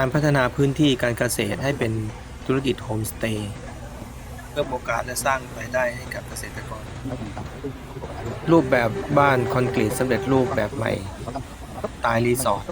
การพัฒนาพื้นที่การเกษตรให้เป็นธุรกิจโฮมสเตย์เพิ่มโอกาสและสร้างรายได้ให้กับเกษตรกรรูปแบบบ้านคอนกรีตสำเร็จรูปแบบใหม่สไตล์รีสอร์ท